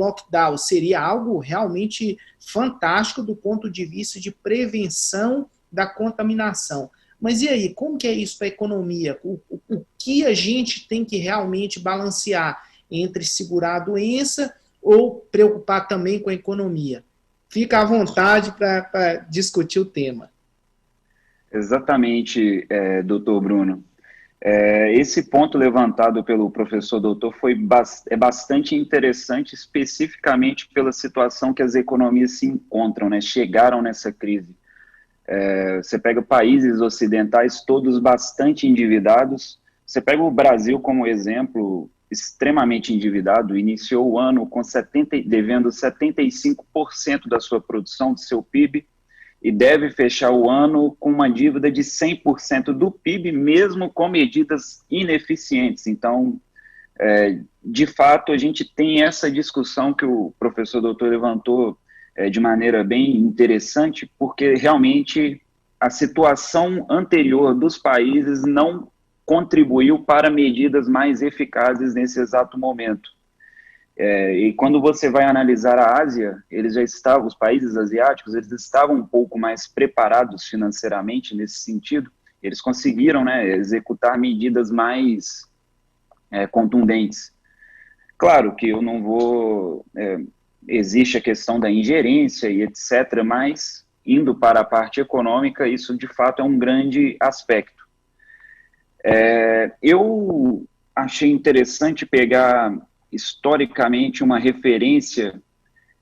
lockdown seria algo realmente fantástico do ponto de vista de prevenção da contaminação. Mas e aí, como que é isso para a economia? O que a gente tem que realmente balancear entre segurar a doença ou preocupar também com a economia? Fica à vontade para discutir o tema. Exatamente, doutor Bruno. Esse ponto levantado pelo professor doutor é bastante interessante, especificamente pela situação que as economias se encontram, né? Chegaram nessa crise. Você pega países ocidentais todos bastante endividados, você pega o Brasil como exemplo, extremamente endividado, iniciou o ano com devendo 75% da sua produção, do seu PIB, e deve fechar o ano com uma dívida de 100% do PIB, mesmo com medidas ineficientes. Então, de fato, a gente tem essa discussão que o professor doutor levantou de maneira bem interessante, porque realmente a situação anterior dos países não contribuiu para medidas mais eficazes nesse exato momento. E quando você vai analisar a Ásia, os países asiáticos, eles estavam um pouco mais preparados financeiramente nesse sentido, eles conseguiram, né, executar medidas mais contundentes. Claro que eu não vou... existe a questão da ingerência e etc., mas indo para a parte econômica, isso de fato é um grande aspecto. Eu achei interessante pegar historicamente uma referência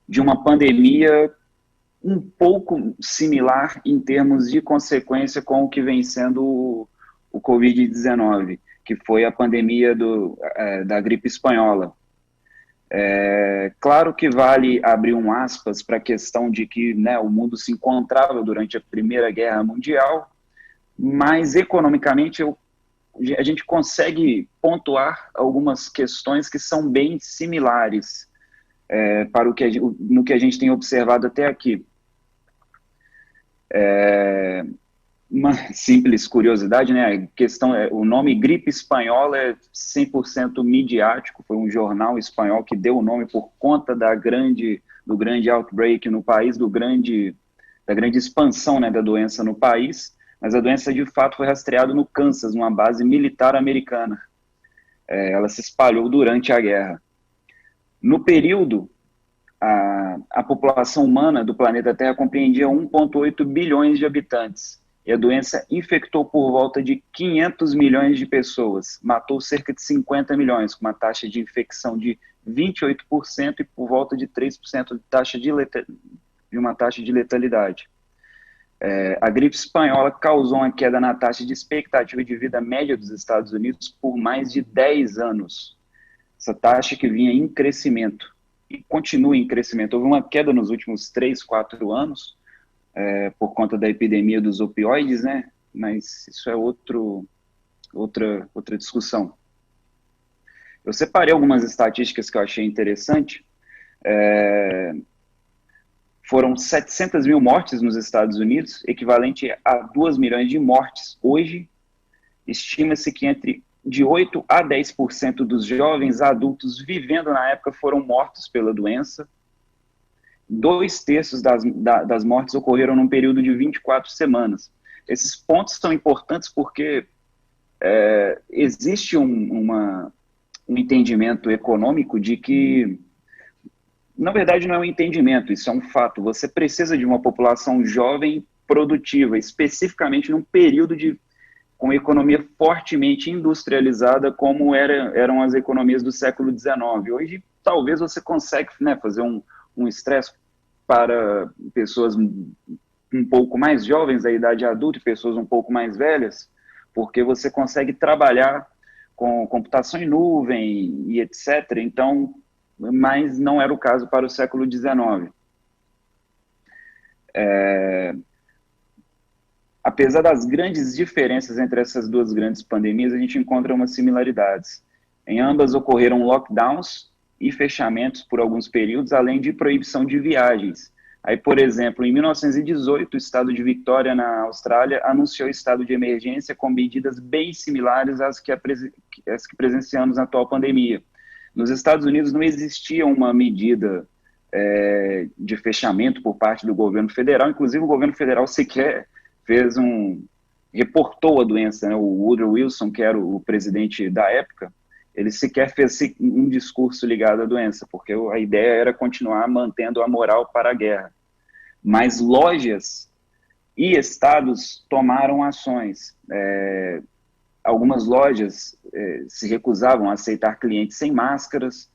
de uma pandemia um pouco similar em termos de consequência com o que vem sendo o Covid-19, que foi a pandemia da gripe espanhola. Claro que vale abrir um aspas para a questão de que, né, o mundo se encontrava durante a Primeira Guerra Mundial, mas economicamente a gente consegue pontuar algumas questões que são bem similares no que a gente tem observado até aqui. Uma simples curiosidade, né? A questão o nome gripe espanhola é 100% midiático, foi um jornal espanhol que deu o nome por conta do grande outbreak no país, da grande expansão, né, da doença no país, mas a doença de fato foi rastreada no Kansas, numa base militar americana. Ela se espalhou durante a guerra. No período, a população humana do planeta Terra compreendia 1,8 bilhões de habitantes. E a doença infectou por volta de 500 milhões de pessoas, matou cerca de 50 milhões, com uma taxa de infecção de 28% e por volta de 3% de uma taxa de letalidade. A gripe espanhola causou uma queda na taxa de expectativa de vida média dos Estados Unidos por mais de 10 anos. Essa taxa que vinha em crescimento e continua em crescimento. Houve uma queda nos últimos 3, 4 anos, por conta da epidemia dos opioides, né? Mas isso é outra discussão. Eu separei algumas estatísticas que eu achei interessante. Foram 700 mil mortes nos Estados Unidos, equivalente a 2 milhões de mortes. Hoje, estima-se que de 8 a 10% dos jovens adultos vivendo na época foram mortos pela doença. 2/3 das mortes ocorreram num período de 24 semanas. Esses pontos são importantes porque existe um entendimento econômico de que, na verdade, não é um entendimento, isso é um fato. Você precisa de uma população jovem produtiva, especificamente num período com economia fortemente industrializada, como eram as economias do século XIX. Hoje, talvez você consiga, né, fazer um estresse para pessoas um pouco mais jovens, da idade adulta, e pessoas um pouco mais velhas, porque você consegue trabalhar com computação em nuvem e etc. Então, mas não era o caso para o século XIX. Apesar das grandes diferenças entre essas duas grandes pandemias, a gente encontra umas similaridades. Em ambas ocorreram lockdowns e fechamentos por alguns períodos, além de proibição de viagens. Aí, por exemplo, em 1918, o estado de Victoria, na Austrália, anunciou estado de emergência com medidas bem similares às que presenciamos na atual pandemia. Nos Estados Unidos não existia uma medida de fechamento por parte do governo federal, inclusive o governo federal sequer reportou a doença, né? O Woodrow Wilson, que era o presidente da época, ele sequer fez um discurso ligado à doença, porque a ideia era continuar mantendo a moral para a guerra. Mas lojas e estados tomaram ações. Algumas lojas se recusavam a aceitar clientes sem máscaras.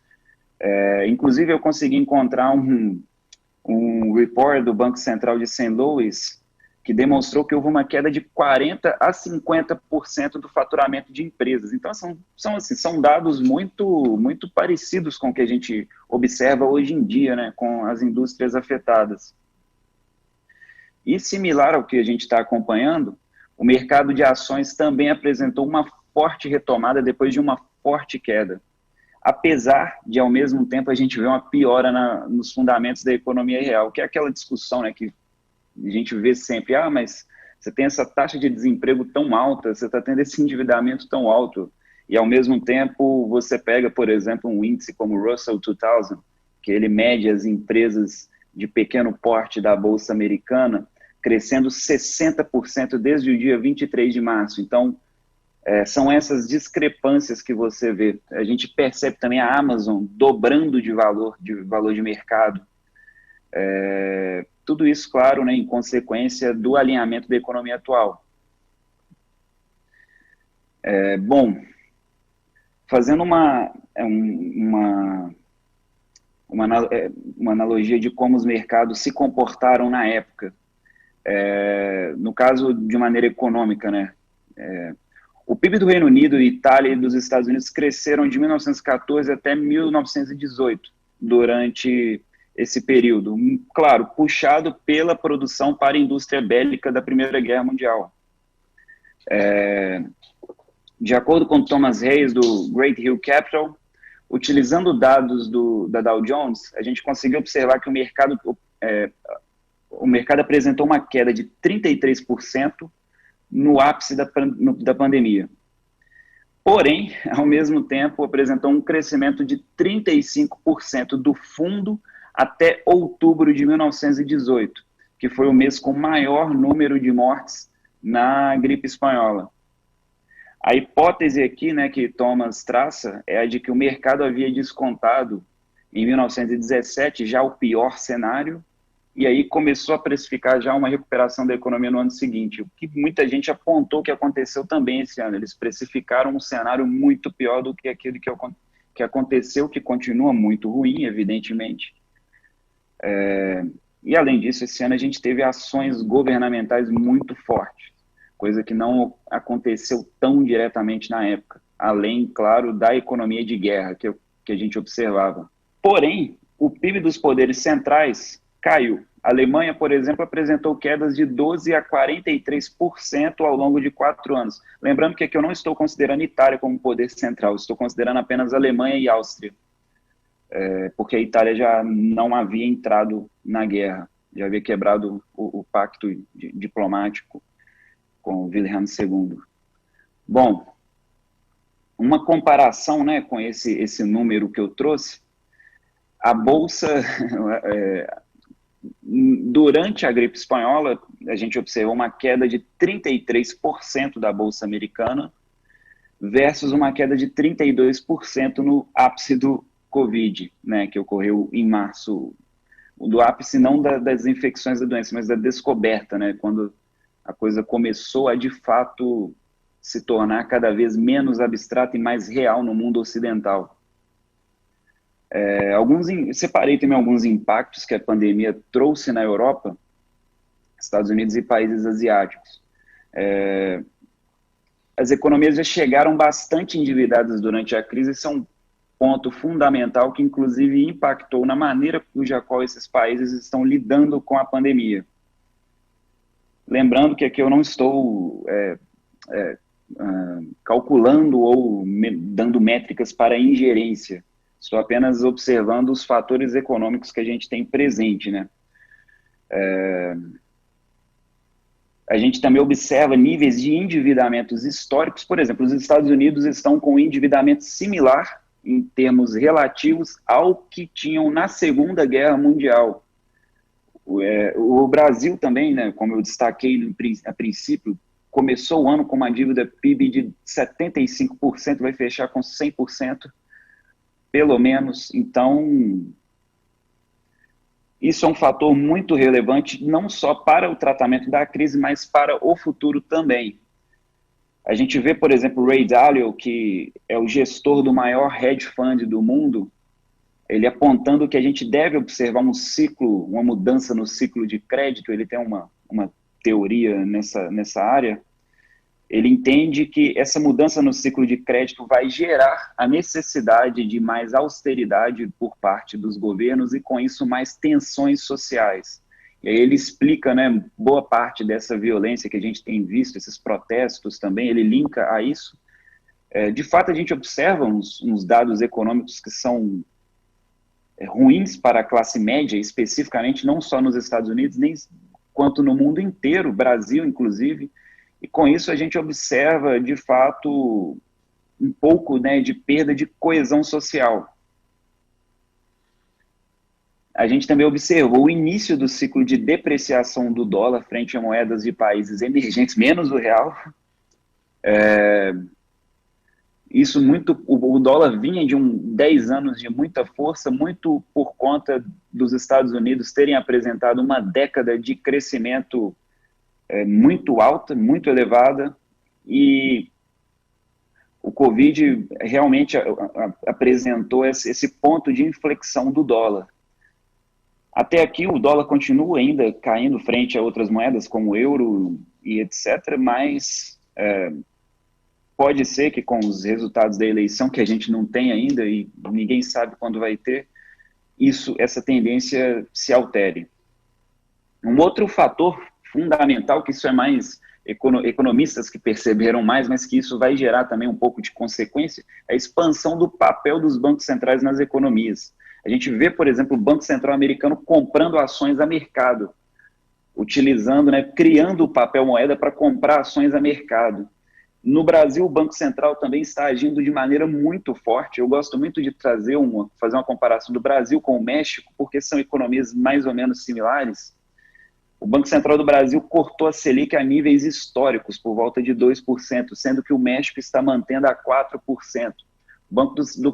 Inclusive, eu consegui encontrar um report do Banco Central de St. Louis que demonstrou que houve uma queda de 40% a 50% do faturamento de empresas. Então, são dados muito, muito parecidos com o que a gente observa hoje em dia, né, com as indústrias afetadas. E similar ao que a gente está acompanhando, o mercado de ações também apresentou uma forte retomada depois de uma forte queda. Apesar de, ao mesmo tempo, a gente ver uma piora nos fundamentos da economia real, que é aquela discussão, né, que a gente vê sempre, mas você tem essa taxa de desemprego tão alta, você está tendo esse endividamento tão alto, e ao mesmo tempo você pega, por exemplo, um índice como o Russell 2000, que ele mede as empresas de pequeno porte da Bolsa Americana, crescendo 60% desde o dia 23 de março. Então, são essas discrepâncias que você vê. A gente percebe também a Amazon dobrando de valor de mercado. Tudo isso, claro, né, em consequência do alinhamento da economia atual. Bom, fazendo uma analogia de como os mercados se comportaram na época, no caso de maneira econômica, né, o PIB do Reino Unido, Itália e dos Estados Unidos cresceram de 1914 até 1918, durante esse período, claro, puxado pela produção para a indústria bélica da Primeira Guerra Mundial. De acordo com Thomas Hayes, do Great Hill Capital, utilizando dados da Dow Jones, a gente conseguiu observar que o mercado apresentou uma queda de 33% no ápice da pandemia. Porém, ao mesmo tempo, apresentou um crescimento de 35% do fundo até outubro de 1918, que foi o mês com maior número de mortes na gripe espanhola. A hipótese aqui, né, que Thomas traça é a de que o mercado havia descontado em 1917 já o pior cenário, e aí começou a precificar já uma recuperação da economia no ano seguinte, o que muita gente apontou que aconteceu também esse ano. Eles precificaram um cenário muito pior do que aquele que aconteceu, que continua muito ruim, evidentemente. E, além disso, esse ano a gente teve ações governamentais muito fortes, coisa que não aconteceu tão diretamente na época, além, claro, da economia de guerra que a gente observava. Porém, o PIB dos poderes centrais caiu. A Alemanha, por exemplo, apresentou quedas de 12% a 43% ao longo de 4 anos. Lembrando que aqui eu não estou considerando Itália como poder central, estou considerando apenas Alemanha e Áustria. Porque a Itália já não havia entrado na guerra, já havia quebrado o pacto diplomático com Wilhelm II. Bom, uma comparação, né, com esse número que eu trouxe, a Bolsa, durante a gripe espanhola, a gente observou uma queda de 33% da Bolsa americana versus uma queda de 32% no ápice do Covid, né, que ocorreu em março, do ápice não das infecções da doença, mas da descoberta, né, quando a coisa começou a, de fato, se tornar cada vez menos abstrata e mais real no mundo ocidental. Separei também alguns impactos que a pandemia trouxe na Europa, Estados Unidos e países asiáticos. As economias já chegaram bastante endividadas durante a crise, isso é um ponto fundamental que, inclusive, impactou na maneira cuja qual esses países estão lidando com a pandemia. Lembrando que aqui eu não estou calculando ou dando métricas para ingerência, estou apenas observando os fatores econômicos que a gente tem presente, né? A gente também observa níveis de endividamentos históricos. Por exemplo, os Estados Unidos estão com um endividamento similar em termos relativos ao que tinham na Segunda Guerra Mundial. O Brasil também, né, como eu destaquei a princípio, começou o ano com uma dívida PIB de 75%, vai fechar com 100%, pelo menos. Então, isso é um fator muito relevante, não só para o tratamento da crise, mas para o futuro também. A gente vê, por exemplo, o Ray Dalio, que é o gestor do maior hedge fund do mundo, ele apontando que a gente deve observar um ciclo, uma mudança no ciclo de crédito. Ele tem uma teoria nessa área. Ele entende que essa mudança no ciclo de crédito vai gerar a necessidade de mais austeridade por parte dos governos e, com isso, mais tensões sociais. E aí ele explica, né, boa parte dessa violência que a gente tem visto, esses protestos também, ele linka a isso. De fato, a gente observa uns dados econômicos que são ruins para a classe média, especificamente, não só nos Estados Unidos, nem quanto no mundo inteiro, Brasil, inclusive. E com isso a gente observa, de fato, um pouco, né, de perda de coesão social. A gente também observou o início do ciclo de depreciação do dólar frente a moedas de países emergentes, menos o real. Isso muito, o dólar vinha de 10 anos de muita força, muito por conta dos Estados Unidos terem apresentado uma década de crescimento muito alta, muito elevada, e o Covid realmente apresentou esse ponto de inflexão do dólar. Até aqui o dólar continua ainda caindo frente a outras moedas, como o euro e etc., mas pode ser que com os resultados da eleição, que a gente não tem ainda e ninguém sabe quando vai ter, essa tendência se altere. Um outro fator fundamental, que isso é mais economistas que perceberam mais, mas que isso vai gerar também um pouco de consequência, é a expansão do papel dos bancos centrais nas economias. A gente vê, por exemplo, o Banco Central americano comprando ações a mercado, utilizando, né, criando o papel moeda para comprar ações a mercado. No Brasil, o Banco Central também está agindo de maneira muito forte. Eu gosto muito de fazer uma comparação do Brasil com o México, porque são economias mais ou menos similares. O Banco Central do Brasil cortou a Selic a níveis históricos, por volta de 2%, sendo que o México está mantendo a 4%.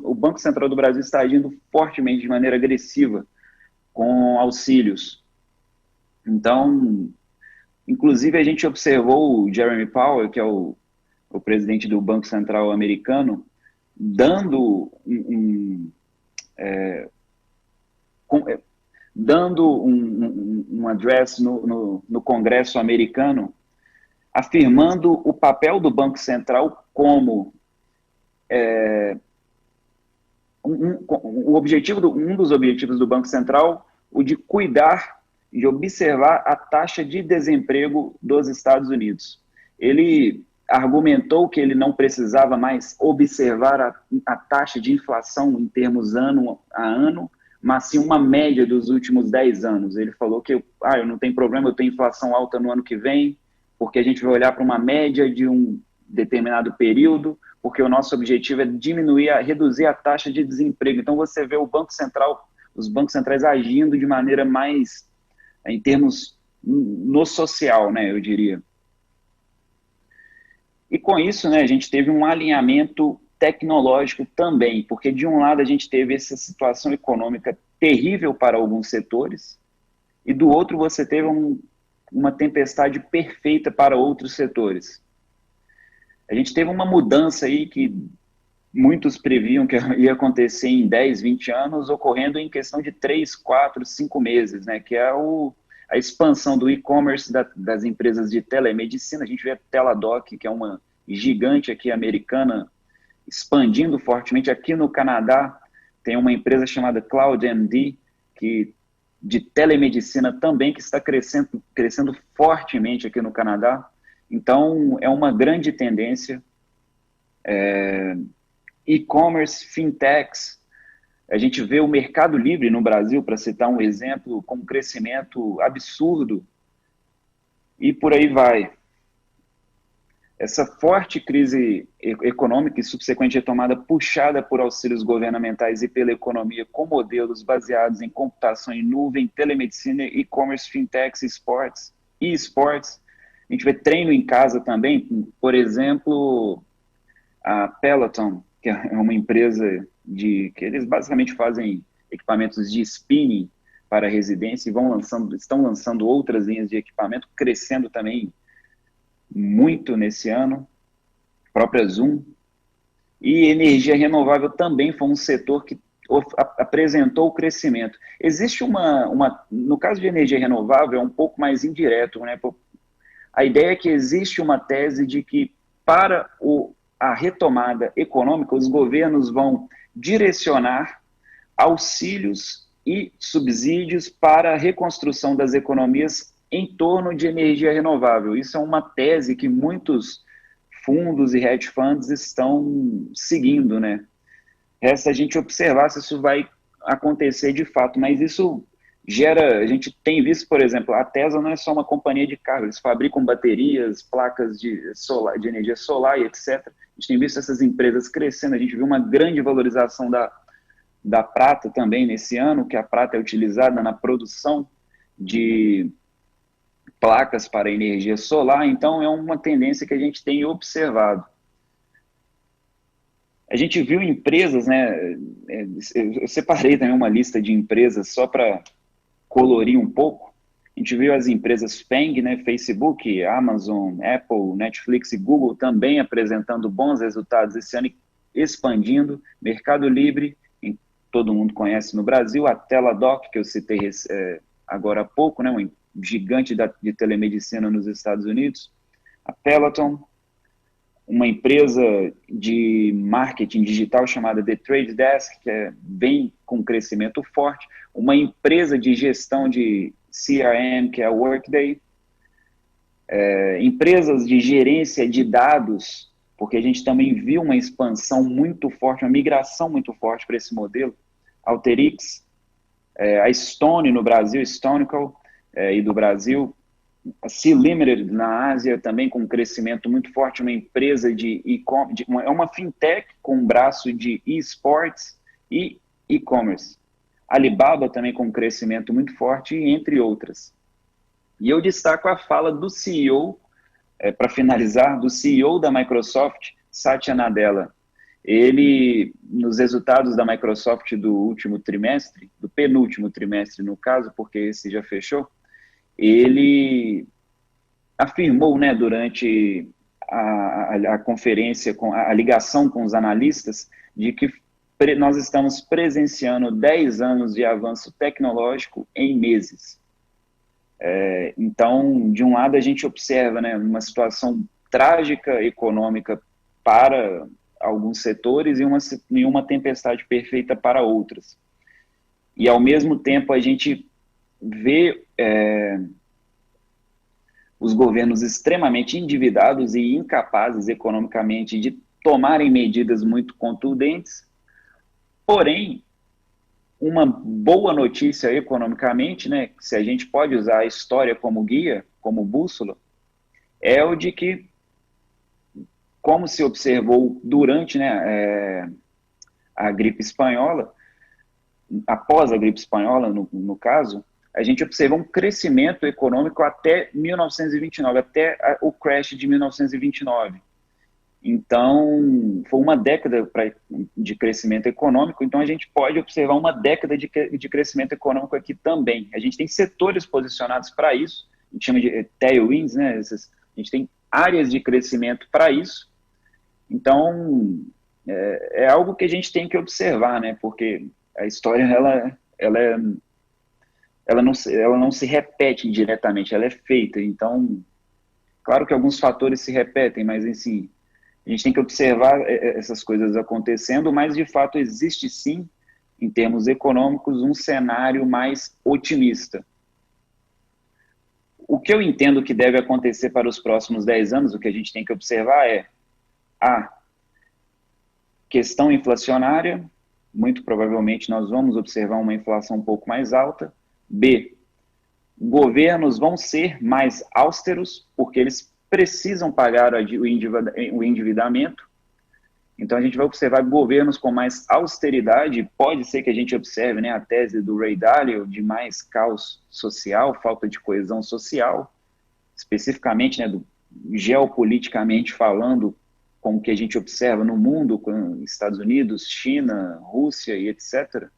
O Banco Central do Brasil está agindo fortemente, de maneira agressiva, com auxílios. Então, inclusive, a gente observou o Jeremy Powell, que é o presidente do Banco Central americano, dando um address no Congresso americano, afirmando o papel do Banco Central como um dos objetivos do Banco Central, o de cuidar, de observar a taxa de desemprego dos Estados Unidos. Ele argumentou que ele não precisava mais observar a taxa de inflação em termos ano a ano, mas sim uma média dos últimos 10 anos. Ele falou que eu não tenho problema, eu tenho inflação alta no ano que vem, porque a gente vai olhar para uma média de um determinado período, porque o nosso objetivo é reduzir a taxa de desemprego. Então você vê os bancos centrais agindo de maneira mais, em termos no social, né, eu diria. E com isso, né, a gente teve um alinhamento tecnológico também, porque de um lado a gente teve essa situação econômica terrível para alguns setores, e do outro você teve uma tempestade perfeita para outros setores. A gente teve uma mudança aí que muitos previam que ia acontecer em 10, 20 anos, ocorrendo em questão de 3, 4, 5 meses, né, que é a expansão do e-commerce das empresas de telemedicina. A gente vê a Teladoc, que é uma gigante aqui americana, expandindo fortemente. Aqui no Canadá tem uma empresa chamada CloudMD, de telemedicina também, que está crescendo fortemente aqui no Canadá. Então, é uma grande tendência. E-commerce, fintechs, a gente vê o Mercado Livre no Brasil, para citar um exemplo, com um crescimento absurdo, e por aí vai. Essa forte crise econômica e subsequente retomada puxada por auxílios governamentais e pela economia com modelos baseados em computação em nuvem, telemedicina, e-commerce, fintechs, esportes e esportes. A gente vê treino em casa também, por exemplo, a Peloton, que é uma empresa que eles basicamente fazem equipamentos de spinning para residência e estão lançando outras linhas de equipamento, crescendo também muito nesse ano, própria Zoom. E energia renovável também foi um setor que apresentou o crescimento. Existe no caso de energia renovável, é um pouco mais indireto, né? A ideia é que existe uma tese de que para a retomada econômica, os governos vão direcionar auxílios e subsídios para a reconstrução das economias em torno de energia renovável. Isso é uma tese que muitos fundos e hedge funds estão seguindo, né? Resta a gente observar se isso vai acontecer de fato, mas isso a gente tem visto, por exemplo, a Tesla não é só uma companhia de carro, eles fabricam baterias, placas de energia solar e etc. A gente tem visto essas empresas crescendo, a gente viu uma grande valorização da prata também nesse ano, que a prata é utilizada na produção de placas para energia solar, então é uma tendência que a gente tem observado. A gente viu empresas, né, eu separei também uma lista de empresas só para colorir um pouco. A gente viu as empresas FANG, né, Facebook, Amazon, Apple, Netflix e Google também apresentando bons resultados esse ano e expandindo. Mercado Livre, todo mundo conhece no Brasil, a Teladoc, que eu citei agora há pouco, né, um gigante de telemedicina nos Estados Unidos, a Peloton, uma empresa de marketing digital chamada The Trade Desk, que vem com crescimento forte, uma empresa de gestão de CRM, que é a Workday, empresas de gerência de dados, porque a gente também viu uma expansão muito forte, uma migração muito forte para esse modelo, Alteryx, a Stone no Brasil, Stonical, e do Brasil, a Sea Limited na Ásia também com um crescimento muito forte, uma empresa de e-commerce, é uma fintech com um braço de e-sports e e-commerce. Alibaba também com um crescimento muito forte, entre outras. E eu destaco a fala do CEO, para finalizar, do CEO da Microsoft, Satya Nadella. Ele, nos resultados da Microsoft do último trimestre, do penúltimo trimestre no caso, porque esse já fechou, ele afirmou, né, durante a conferência, a ligação com os analistas, de que nós estamos presenciando 10 anos de avanço tecnológico em meses. Então, de um lado, a gente observa, né, uma situação trágica econômica para alguns setores e uma tempestade perfeita para outros. E, ao mesmo tempo, a gente vê os governos extremamente endividados e incapazes economicamente de tomarem medidas muito contundentes. Porém, uma boa notícia economicamente, né, se a gente pode usar a história como guia, como bússola, é o de que, como se observou durante, né, a gripe espanhola, após a gripe espanhola, no caso, a gente observou um crescimento econômico até 1929, até o crash de 1929. Então, foi uma década de crescimento econômico, então a gente pode observar uma década de crescimento econômico aqui também. A gente tem setores posicionados para isso, a gente chama de tailwinds, né? A gente tem áreas de crescimento para isso. Então, é algo que a gente tem que observar, né? Porque a história, ela não se repete diretamente, ela é feita. Então, claro que alguns fatores se repetem, mas, assim, a gente tem que observar essas coisas acontecendo, mas, de fato, existe, sim, em termos econômicos, um cenário mais otimista. O que eu entendo que deve acontecer para os próximos 10 anos, o que a gente tem que observar é a questão inflacionária, muito provavelmente nós vamos observar uma inflação um pouco mais alta. B, governos vão ser mais austeros, porque eles precisam pagar o endividamento. Então, a gente vai observar governos com mais austeridade, pode ser que a gente observe, né, a tese do Ray Dalio de mais caos social, falta de coesão social, especificamente, né, geopoliticamente falando, com o que a gente observa no mundo, com Estados Unidos, China, Rússia e etc.